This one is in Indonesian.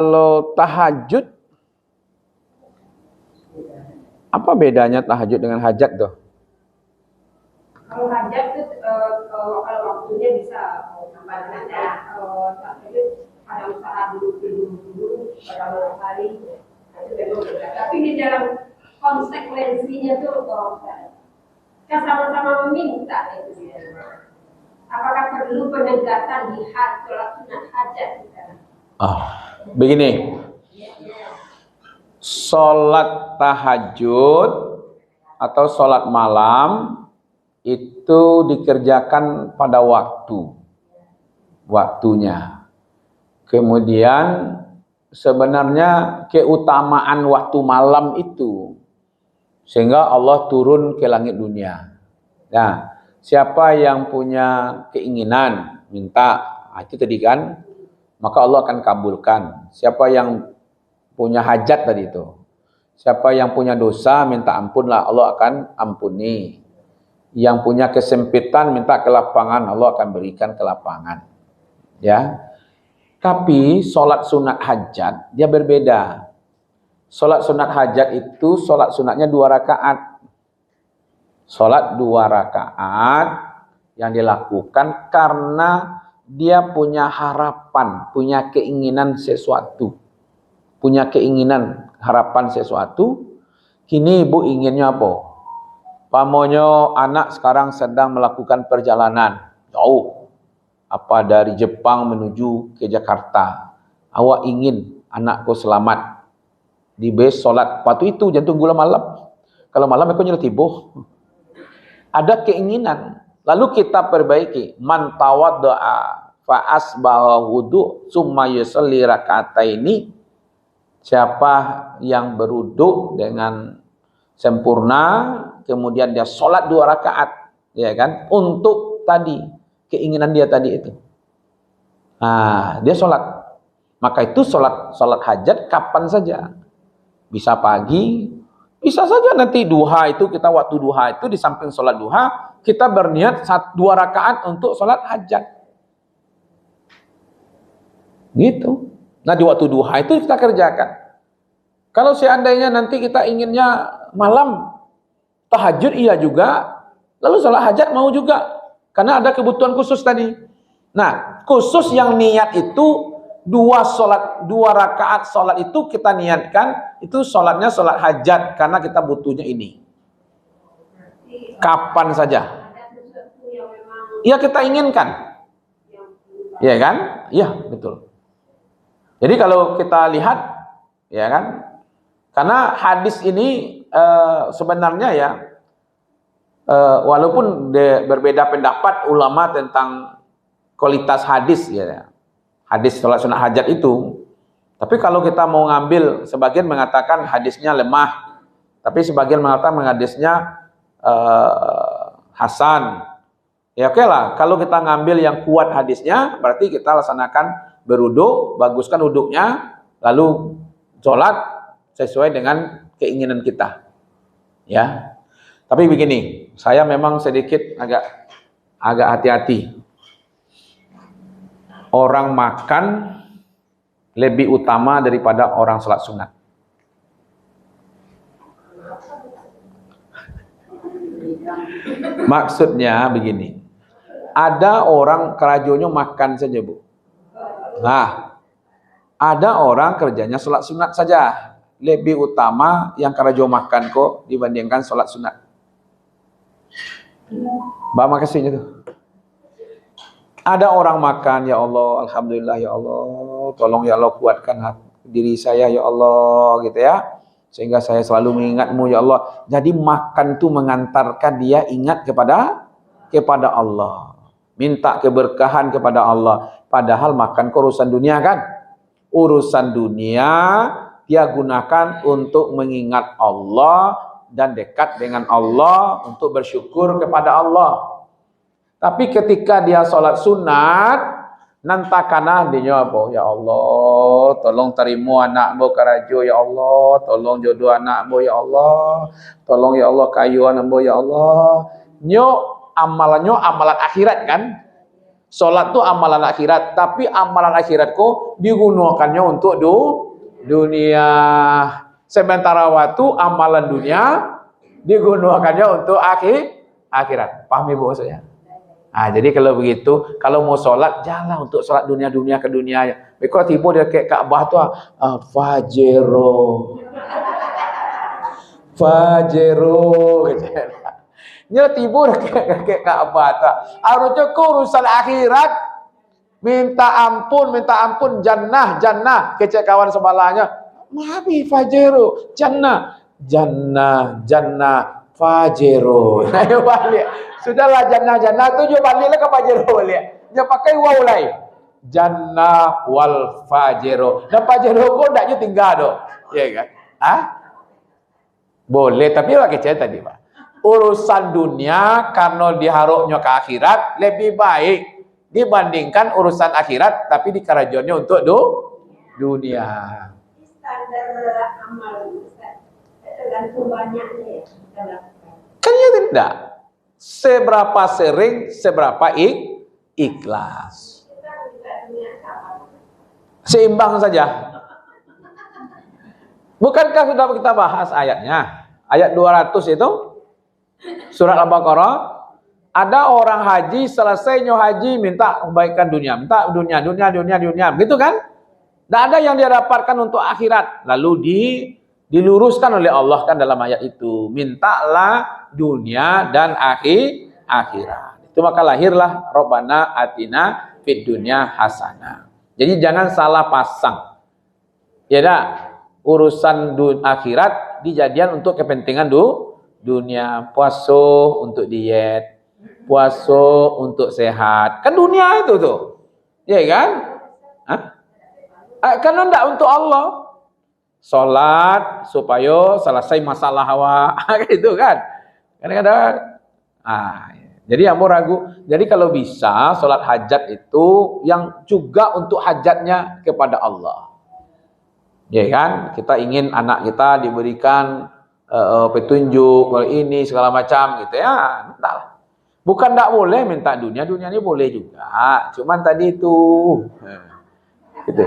Kalau tahajud, apa bedanya tahajud dengan hajat tuh? Kalau hajat tuh kalau waktunya bisa tambah aja. Kalau tahajud ada usaha dulu pada malam hari itu memang beda. Tapi di dalam konsekuensinya tuh kita sama-sama meminta itu dia. Apakah perlu penegasan di sholat sunat hajat kita? Begini, sholat tahajud atau sholat malam itu dikerjakan pada waktunya. Kemudian sebenarnya keutamaan waktu malam itu sehingga Allah turun ke langit dunia. Nah, siapa yang punya keinginan minta itu tadi kan, maka Allah akan kabulkan. Siapa yang punya hajat tadi itu, siapa yang punya dosa minta ampunlah, Allah akan ampuni. Yang punya kesempitan minta kelapangan, Allah akan berikan kelapangan. Ya. Tapi sholat sunat hajat dia berbeda. Sholat sunat hajat itu sholat sunatnya 2 rakaat. Sholat 2 rakaat yang dilakukan karena dia punya harapan, punya keinginan sesuatu. Punya keinginan, harapan sesuatu. Kini ibu inginnya apa? Pamonyo anak sekarang sedang melakukan perjalanan jauh. Apa dari Jepang menuju ke Jakarta. Awak ingin anakku selamat. Di base sholat. Waktu itu jantung gula malam. Kalau malam aku nyuruh tibuh. Ada keinginan. Lalu kita perbaiki. Man tawadda'a fa asbaha wudu summa yusalli raka'ataini. Siapa yang berwudu dengan sempurna, kemudian dia sholat 2 rakaat, ya kan? Untuk tadi keinginan dia tadi itu. Nah, dia sholat. Maka itu sholat hajat kapan saja. Bisa pagi, bisa saja nanti duha itu kita waktu duha itu di samping sholat duha kita berniat 2 rakaat untuk sholat hajat. Gitu. Nah di waktu duha itu kita kerjakan. Kalau seandainya nanti kita inginnya malam tahajud iya juga, lalu sholat hajat mau juga, karena ada kebutuhan khusus tadi. Nah khusus yang niat itu 2 rakaat sholat itu kita niatkan itu sholatnya sholat hajat karena kita butuhnya ini. Kapan saja? Iya kita inginkan, ya kan? Iya betul. Jadi kalau kita lihat, ya kan? Karena hadis ini sebenarnya ya, walaupun berbeda pendapat ulama tentang kualitas hadis ya, hadis sholat sunat hajat itu, tapi kalau kita mau ngambil, sebagian mengatakan hadisnya lemah, tapi sebagian mengatakan hadisnya hasan. Ya oke lah, kalau kita ngambil yang kuat hadisnya, berarti kita laksanakan berwudu, baguskan wuduknya, lalu sholat sesuai dengan keinginan kita. Ya. Tapi begini, saya memang sedikit agak hati-hati. Orang makan lebih utama daripada orang sholat sunat. Maksudnya begini. Ada orang kerajonya makan saja, Bu. Nah, ada orang kerjanya sholat sunat saja. Lebih utama yang kerajo makan kok dibandingkan sholat sunat. Mbak makasihnya tuh. Ada orang makan, ya Allah, alhamdulillah ya Allah, tolong ya Allah kuatkan diri saya ya Allah, gitu ya. Sehingga saya selalu mengingatmu ya Allah. Jadi makan itu mengantarkan dia ingat kepada Allah. Minta keberkahan kepada Allah. Padahal makan ke urusan dunia kan? Urusan dunia dia gunakan untuk mengingat Allah dan dekat dengan Allah, untuk bersyukur kepada Allah. Tapi ketika dia sholat sunat, nantakana dia apa? Ya Allah, tolong terima anakmu karajo ya Allah, tolong jodoh anakmu ya Allah, tolong ya Allah kayu anakmu ya Allah. Nyo amalannya amalan akhirat kan? Sholat tuh amalan akhirat, tapi amalan akhiratku digunakannya untuk dunia. Sementara waktu amalan dunia digunakannya untuk akhirat. Paham Ibu maksudnya? Nah, jadi kalau begitu, kalau mau sholat, janganlah untuk sholat dunia ke dunia. Kalau tiba dia kayak Ka'bah tuh, Fajero, nya tiba kayak Ka'bah tuh. Harusnya urusan akhirat, minta ampun, jannah, kecek kawan sebelahnya. Mabi Fajero, jannah, Fajero. Ayo balik. Sudahlah jannah tu juga baliklah ke Fajero balik. Dia pakai waw lain. Jannah wal Fajero. Dan Fajero kok ndaknya tinggal doh. Ya kan? Boleh, tapi pakai cerita tadi, Pak. Urusan dunia karena diharapnya ke akhirat lebih baik dibandingkan urusan akhirat tapi dikerajonnya untuk dunia. Standar amal tergantung banyaknya ya. Kan ya tidak. Seberapa sering, seberapa ikhlas. Seimbang saja. Bukankah sudah kita bahas ayatnya? Ayat 200 itu surat Al-Baqarah. Ada orang haji, selesainya haji minta kebaikan dunia, minta dunia, gitu kan? Tidak ada yang dia dapatkan untuk akhirat. Lalu diluruskan oleh Allah kan dalam ayat itu. Mintalah dunia dan akhirat. Itu maka lahirlah Rabbana atina fid dunya hasanah. Jadi jangan salah pasang. Ya dah, urusan akhirat dijadian untuk kepentingan dunia. Puasa untuk diet, puasa untuk sehat. Kan dunia itu tuh. Ya kan? Karena tidak untuk Allah. Sholat supaya selesai masalah hawa. Gitu kan. Kadang-kadang. Jadi yang mau ragu. Jadi kalau bisa sholat hajat itu yang juga untuk hajatnya kepada Allah. Ya kan? Kita ingin anak kita diberikan petunjuk ini segala macam gitu ya. Entahlah. Bukan tidak boleh minta dunia ini boleh juga. Cuman tadi itu. Gitu.